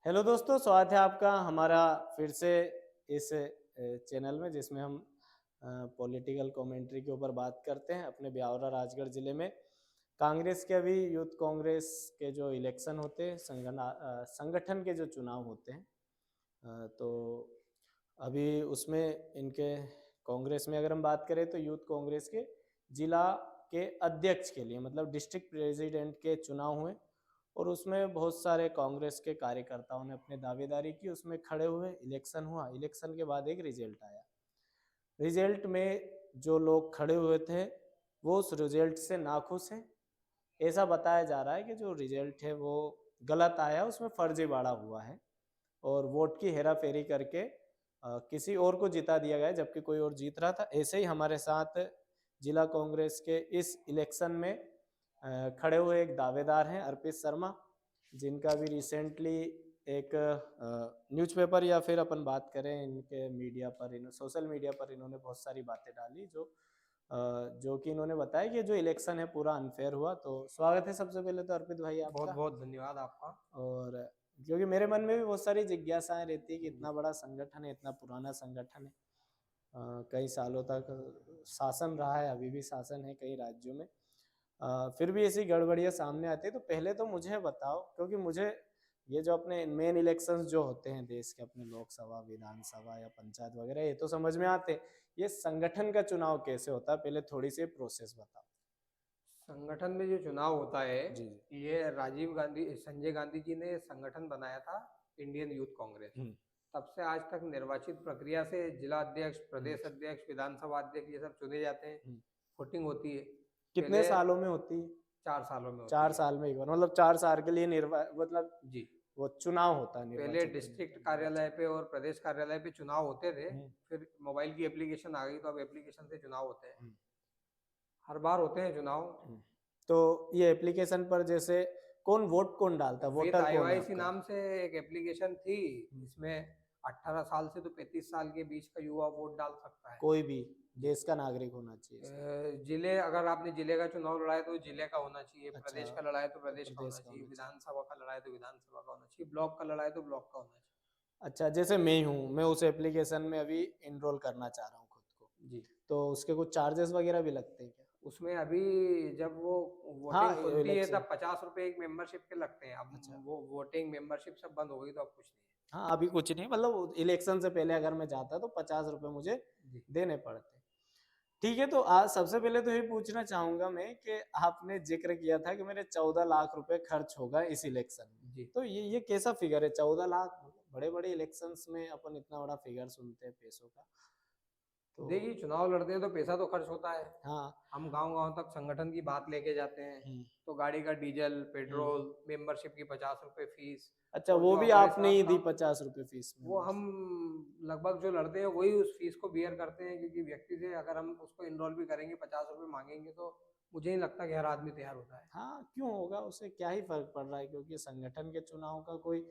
Hello दोस्तों, स्वागत है आपका हमारा फिर से इस चैनल में जिसमें हम पॉलिटिकल कमेंट्री के ऊपर बात करते हैं। अपने ब्यावरा राजगढ़ जिले में कांग्रेस के अभी यूथ कांग्रेस के जो इलेक्शन होते हैं, संगठन के जो चुनाव होते हैं, तो अभी उसमें इनके कांग्रेस में अगर हम बात करें तो यूथ कांग्रेस के जिला के अध्यक्ष के लिए मतलब डिस्ट्रिक्ट प्रेसिडेंट के चुनाव हुए और उसमें बहुत सारे कांग्रेस के कार्यकर्ताओं ने अपने दावेदारी की, उसमें खड़े हुए, इलेक्शन हुआ। इलेक्शन के बाद एक रिजल्ट आया। रिजल्ट में जो लोग खड़े हुए थे वो उस रिजल्ट से नाखुश हैं। ऐसा बताया जा रहा है कि जो रिजल्ट है वो गलत आया, उसमें फर्जीवाड़ा हुआ है और वोट की हेरा फेरी करके किसी और को जिता दिया गया जबकि कोई और जीत रहा था। ऐसे ही हमारे साथ जिला कांग्रेस के इस इलेक्शन में खड़े हुए एक दावेदार हैं अर्पित शर्मा, जिनका भी रिसेंटली एक न्यूज़पेपर या फिर अपन बात करें इनके मीडिया पर, सोशल मीडिया पर इन्होंने बहुत सारी बातें डाली जो कि इन्होंने बताया कि जो इलेक्शन है पूरा अनफेयर हुआ। तो स्वागत है सबसे पहले तो अर्पित भाई आपका। बहुत बहुत धन्यवाद आपका। और क्योंकि मेरे मन में भी बहुत सारी जिज्ञासाएं रहती है कि इतना बड़ा संगठन है, इतना पुराना संगठन है, कई सालों तक शासन रहा है, अभी भी शासन है कई राज्यों में, फिर भी ऐसी गड़बड़ियाँ सामने आती है। तो पहले तो मुझे बताओ, क्योंकि मुझे ये जो अपने मेन इलेक्शंस जो होते हैं देश के, अपने लोकसभा, विधानसभा या पंचायत वगैरह, ये तो समझ में आते हैं, ये संगठन का चुनाव कैसे होता है पहले थोड़ी सी प्रोसेस बताओ। संगठन में जो चुनाव होता है, जी जी। ये संजय गांधी जी ने संगठन बनाया था, इंडियन यूथ कांग्रेस। हम्म तब से आज तक निर्वाचित प्रक्रिया से जिला अध्यक्ष, हम्म प्रदेश अध्यक्ष, विधानसभा अध्यक्ष ये सब चुने जाते हैं। हम्म। वोटिंग होती है। कितने पहले सालों में होती है? 4 सालों में होती 4 साल में एक बार, मतलब 4 साल के लिए मतलब है जी। वो चुनाव होता है, पहले निर्वाचित करने डिस्ट्रिक्ट का, कार्यालय निर्वाचन। पे और प्रदेश कार्यालय पे चुनाव होते थे। हम्म फिर मोबाइल की एप्लीकेशन आ गई तो अब एप्लीकेशन से चुनाव होते हैं। हम्म हर बार होते हैं चुनाव। हम्म। तो ये एप्लीकेशन पर जैसे कौन डालता है, विथ वोटर कौन है आईवाईसी आपका? नाम से एक एप्लीकेशन थी। हम्म। इसमें 18 साल से तो 35 साल के बीच का युवा वोट डाल सकता है। कोई भी जी। देश का नागरिक होना चाहिए इसमें? जिले, अगर आपने जिले का चुनाव लड़ा है तो जिले का होना चाहिए, अच्छा, प्रदेश का लड़ा है तो प्रदेश का प्रदेश होना का चाहिए, होना चाहिए। विधानसभा का लड़ा है तो विधानसभा का होना चाहिए, ब्लॉक का लड़ा है तो ब्लॉक का होना चाहिए। अच्छा, जैसे मैं हूँ, मैं उस एप्लीकेशन में अभी इनरोल करना चाह रहा हूँ खुद को, जी। तो उसके कुछ चार्जेस वगैरह भी लगते हैं क्या? उसमें अभी जब वो हाँ, वोटिंग खुलती है इलेक्शन। तब 50 रुपए एक मेंबरशिप के लगते हैं। अब अच्छा। वो वोटिंग मेंबरशिप सब बंद हो गई तो अब कुछ नहीं हाँ, अभी कुछ नहीं, मतलब इलेक्शन से पहले अगर मैं जाता तो 50 रुपये मुझे है। जी। देने पड़ते। ठीक है, तो आज सबसे पहले तो ये पूछना चाहूंगा मैं कि आपने जिक्र किया था कि मेरे 14 लाख रुपए खर्च होगा इस इलेक्शन में, जी। तो ये कैसा फिगर है 14 लाख? बड़े बड़े इलेक्शंस में अपन इतना बड़ा फिगर सुनते हैं पैसों का, तो। देखिए, चुनाव लड़ते हैं तो पैसा तो खर्च होता है। हाँ। हम गांव गांव तक संगठन की बात लेके जाते हैं। हम्म तो गाड़ी का डीजल, हम्म। पेट्रोल, मेंबरशिप की 50 रुपए फीस, अच्छा, और वो जो भी हमारे आपने साथ ही दी काम, 50 रुपये फीस वो हम मेंबरशिप? लगभग जो लड़ते हैं वही उस फीस को बियर करते हैं, क्योंकि व्यक्ति से अगर हम उसको इनरोल भी करेंगे 50 रुपए मांगेंगे तो मुझे नहीं लगता कि हर आदमी तैयार होता है। हाँ, क्यों होगा, उससे क्या ही फर्क पड़ रहा है, क्योंकि संगठन के चुनाव का कोई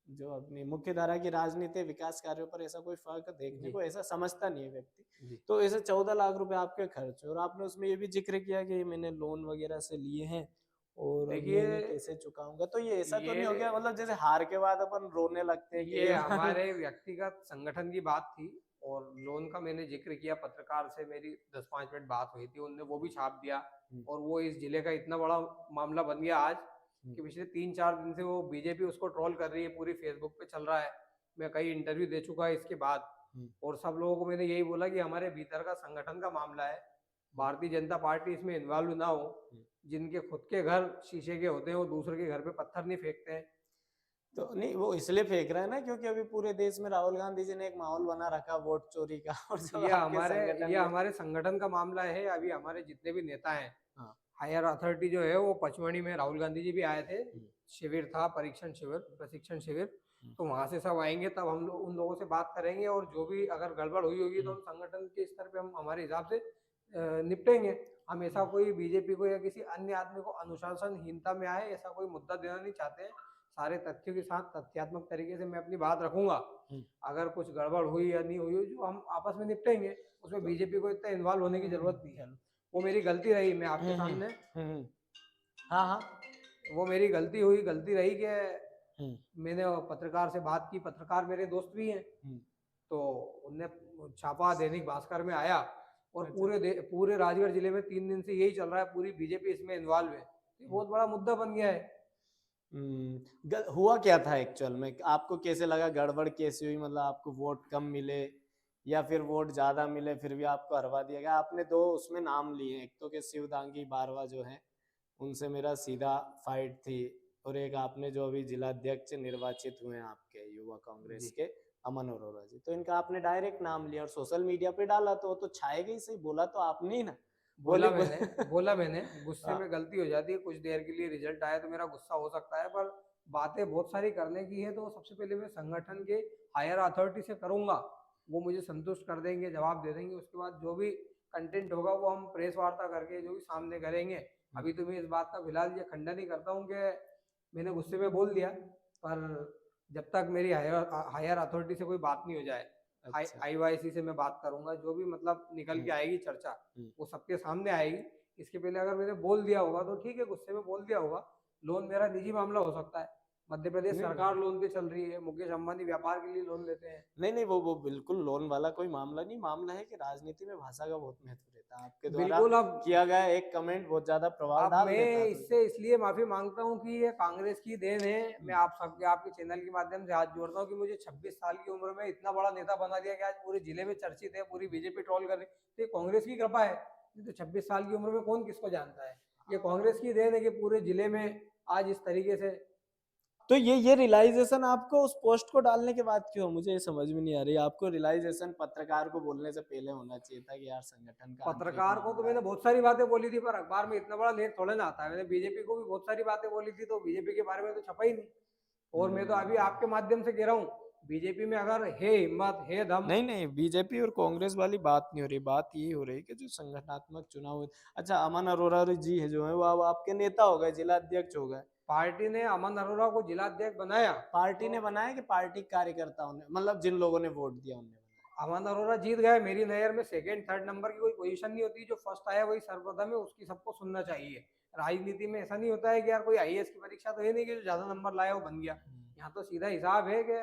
जो अपनी मुख्य धारा की राजनीति विकास कार्यों पर ऐसा कोई फर्क देखने जी। को ऐसा समझता नहीं है व्यक्ति। जी। तो ऐसे 14 लाख रुपए आपके खर्च और आपने उसमें ये भी जिक्र किया कि मैंने लोन वगैरह से लिए हैं और अब मैं देखिए, इन्हें कैसे चुकाऊंगा, तो ये ऐसा तो ये नहीं हो गया मतलब जैसे हार के बाद अपन रोने लगते हैं कि ये ये हमारे व्यक्तिगत संगठन की बात थी। और लोन का मैंने जिक्र किया, पत्रकार से मेरी 10-5 मिनट बात हुई थी, उनने वो भी छाप दिया। हम्म, और वो इस जिले का इतना बड़ा मामला बन गया आज हम्म, कि पिछले 3-4 दिन से वो बीजेपी उसको ट्रोल कर रही है, पूरी फेसबुक पे चल रहा है। मैं कई इंटरव्यू दे चुका है इसके बाद। हम्म, और सब लोगों को मैंने यही बोला कि हमारे भीतर का संगठन का मामला है, भारतीय जनता पार्टी इसमें इन्वॉल्व ना हो। हम्म। जिनके खुद के घर शीशे के होते हैं वो दूसरे के घर पे पत्थर नहीं फेंकते हैं। तो नहीं, वो इसलिए फेंक रहा है ना क्योंकि अभी पूरे देश में राहुल गांधी जी ने एक माहौल बना रखा वोट चोरी का और सब ये आपके हमारे संगठन ये में। हमारे संगठन का मामला है। अभी हमारे जितने भी नेता हैं, हाँ। हायर अथॉरिटी जो है वो पचमढ़ी में, राहुल गांधी जी भी आए थे, हम्म, शिविर था, परीक्षण शिविर, प्रशिक्षण शिविर। हम्म, तो वहां से सब आएंगे, तब हम लोग उन लोगों से बात करेंगे और जो भी अगर गड़बड़ हुई होगी तो हम्म, हम संगठन के स्तर पे हम हमारे हिसाब से निपटेंगे। हम ऐसा कोई बीजेपी को या किसी अन्य आदमी को अनुशासनहीनता में आए ऐसा कोई मुद्दा देना नहीं चाहते हैं। सारे तथ्यों के साथ तथ्यात्मक तरीके से मैं अपनी बात रखूंगा। हम्म। अगर कुछ गड़बड़ हुई या नहीं हुई, जो हम आपस में निपटेंगे, उसमें तो बीजेपी को इतना इन्वॉल्व होने की जरूरत नहीं है। चलो। वो मेरी गलती रही, मैं आपके हम्म हम्म सामने, हम्म, हाँ हाँ। वो मेरी गलती हुई, गलती रही कि मैंने पत्रकार से बात की, पत्रकार मेरे दोस्त भी हैं, हम्म। तो उनने छापा दैनिक भास्कर में आया और अच्छा। पूरे राजगढ़ जिले में 3 दिन से यही चल रहा है, पूरी बीजेपी इसमें इन्वॉल्व है। ये बहुत बड़ा मुद्दा बन गया है। हुआ क्या था एक्चुअल में, आपको कैसे लगा, गड़बड़ कैसी हुई, मतलब आपको वोट कम मिले या फिर वोट ज्यादा मिले फिर भी आपको हरवा दिया गया? आपने दो उसमें नाम लिए, एक तो के शिवदांगी बारवा जो है उनसे मेरा सीधा फाइट थी, और एक आपने जो अभी जिला अध्यक्ष निर्वाचित हुए हैं आपके युवा कांग्रेस जी। के अमन अरोड़ा जी, तो इनका आपने डायरेक्ट नाम लिया और सोशल मीडिया पे डाला, तो वो तो छाएगा ही सही, बोला तो आपने ही ना। बोला बोले मैंने बोला मैंने गुस्से हाँ। में गलती हो जाती है, कुछ देर के लिए रिजल्ट आया तो मेरा गुस्सा हो सकता है, पर बातें बहुत सारी करने की है, तो सबसे पहले मैं संगठन के हायर अथॉरिटी से करूंगा, वो मुझे संतुष्ट कर देंगे, जवाब दे देंगे। उसके बाद जो भी कंटेंट होगा वो हम प्रेस वार्ता करके जो भी सामने करेंगे। अभी तो मैं इस बात का फिलहाल ये खंडन ही करता हूँ कि मैंने गुस्से में बोल दिया, पर जब तक मेरी हायर अथॉरिटी से कोई बात नहीं हो जाए, अच्छा। IYC से मैं बात करूंगा, जो भी मतलब निकल के आएगी चर्चा हम्म। वो सबके सामने आएगी। इसके पहले अगर मैंने बोल दिया होगा तो ठीक है, गुस्से में बोल दिया होगा। लोन मेरा निजी मामला हो सकता है, मध्य प्रदेश नहीं सरकार लोन पे चल रही है, मुकेश अंबानी व्यापार के लिए लोन लेते हैं। नहीं नहीं, वो बिल्कुल लोन वाला कोई मामला नहीं, मामला है कि राजनीति में भाषा का बहुत महत्व रहता है, आपके द्वारा बिल्कुल। अब किया गया एक कमेंट बहुत ज्यादा प्रभाव अब डाल देता मैं है, तो इससे इसलिए माफी मांगता हूँ कि ये कांग्रेस की देन है। मैं हम्म। आप सबके आपके चैनल के माध्यम से हाथ जोड़ता हूँ कि मुझे 26 साल की उम्र में इतना बड़ा नेता बना दिया कि आज पूरे जिले में चर्चित है, पूरी बीजेपी ट्रोल कर रही है। तो ये कांग्रेस की कृपा है। नहीं तो 26 साल की उम्र में कौन किसको जानता है। ये कांग्रेस की देन है कि पूरे जिले में आज इस तरीके से। तो ये रियलाइजेशन आपको उस पोस्ट को डालने के बाद क्यों, मुझे ये समझ में नहीं आ रही। आपको रियलाइजेशन पत्रकार को बोलने से पहले होना चाहिए था कि यार संगठन का आंतरिक पत्रकार को तो मामला मैंने है। बहुत सारी बातें बोली थी, पर अखबार में इतना बड़ा लेख थोड़ा ना आता है। मैंने बीजेपी को भी बहुत सारी बातें बोली थी, तो बीजेपी के बारे में तो छपा ही नहीं। और मैं तो अभी हम्म। आपके माध्यम से कह रहा हूँ, बीजेपी में अगर है हिम्मत, है दम। नहीं नहीं, बीजेपी और कांग्रेस वाली बात नहीं हो रही, बात ये हो रही कि जो संगठनात्मक चुनाव हुए। अच्छा, अमन अरोड़ा जी है जो है वो अब आपके नेता हो गए, जिला अध्यक्ष हो गए। पार्टी ने अमन अरोड़ा को जिला अध्यक्ष बनाया, पार्टी तो ने बनाया कि पार्टी कार्यकर्ताओं ने, मतलब जिन लोगों ने वोट दिया उनने बनाया? अमन अरोड़ा जीत गए। मेरी नजर में सेकंड थर्ड नंबर की कोई पोजीशन नहीं होती, जो फर्स्ट आया वही सर्वप्रथम है, उसकी सबको सुनना चाहिए। राजनीति में ऐसा नहीं होता है कि यार कोई IAS की परीक्षा तो है नहीं कि जो ज्यादा नंबर लाया वो बन गया। यहाँ तो सीधा हिसाब है कि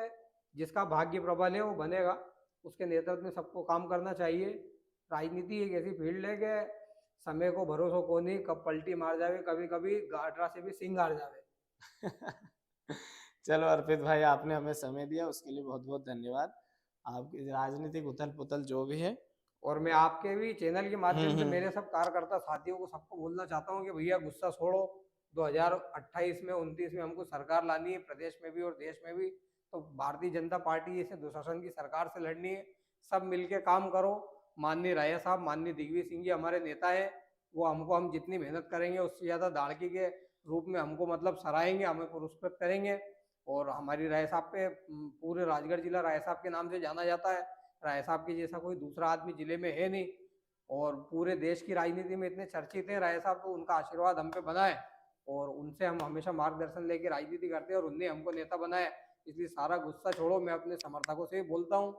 जिसका भाग्य प्रबल है वो बनेगा, उसके नेतृत्व में सबको काम करना चाहिए। राजनीति एक ऐसी फील्ड है कि समय को भरोसा को नहीं, कब पलटी मार जावे, कभी कभी गाटरा से भी सिंह हार जावे। चलो अर्पित भाई, आपने हमें समय दिया उसके लिए बहुत बहुत धन्यवाद। आपकी राजनीतिक उथल पुथल जो भी है। और मैं आपके भी चैनल के माध्यम से हम्म। मेरे सब कार्यकर्ता साथियों को सबको बोलना चाहता हूँ कि भैया गुस्सा छोड़ो। 2028 में 29 में हमको सरकार लानी है, प्रदेश में भी और देश में भी। तो भारतीय जनता पार्टी जैसे दुशासन की सरकार से लड़नी है। सब मिलके काम करो। माननीय राया साहब, माननीय दिग्विजय सिंह जी हमारे नेता है, वो हमको, हम जितनी मेहनत करेंगे उससे ज्यादा दाड़की के रूप में हमको मतलब सराहेंगे, हमें पुरस्कृत करेंगे। और हमारी राय साहब पे पूरे राजगढ़ जिला राय साहब के नाम से जाना जाता है। राय साहब के जैसा कोई दूसरा आदमी जिले में है नहीं, और पूरे देश की राजनीति में इतने चर्चित हैं राय साहब, तो उनका आशीर्वाद हम पे बना है। और उनसे हम हमेशा मार्गदर्शन लेके राजनीति करते हैं, और उनने हमको नेता बनाया। इसलिए सारा गुस्सा छोड़ो। मैं अपने समर्थकों से बोलता हूँ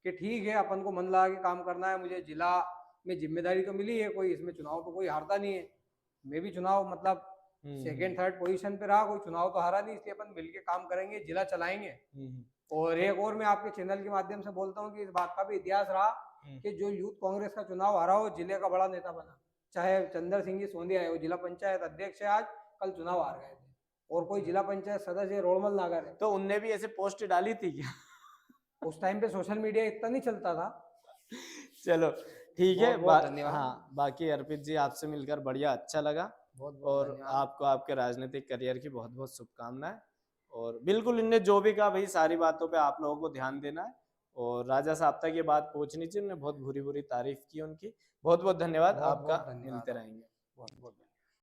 कि ठीक है, अपन को मन लगा के काम करना है। मुझे जिला में जिम्मेदारी तो मिली है, कोई इसमें चुनाव तो कोई हारता नहीं है। मैं भी चुनाव मतलब सेकेंड थर्ड पोजीशन पे रहा, कोई चुनाव तो हारा नहीं। इसलिए अपन मिलके काम करेंगे, जिला चलाएंगे। और एक और मैं आपके चैनल के माध्यम से बोलता हूँ कि इस बात का भी इतिहास रहा कि जो यूथ कांग्रेस का चुनाव हारा हो, जिले का बड़ा नेता बना। चाहे चंद्र सिंह जी सोंदिया है, वो जिला पंचायत अध्यक्ष है आज, कल चुनाव हार गए थे। और कोई जिला पंचायत सदस्य रोड़मल नागर है। तो उनने भी ऐसे पोस्ट डाली थी क्या? उस टाइम पे सोशल मीडिया इतना नहीं चलता था। चलो ठीक है। बहुत बहुत धन्यवाद। हाँ, बाकी अर्पित जी आपसे मिलकर बढ़िया अच्छा लगा, बहुत बहुत और धन्यवाद। आपको आपके राजनीतिक करियर की बहुत बहुत शुभकामनाएं। और बिल्कुल इनने जो भी कहा भाई, सारी बातों पे आप लोगों को ध्यान देना है, और राजा साहब तक ये बात पहुंचनी चाहिए। उन्होंने बहुत बुरी बुरी तारीफ की उनकी। बहुत बहुत धन्यवाद बहुत आपका, बहुत धन्यवाद। मिलते रहेंगे। बहुत बहुत धन्यवाद।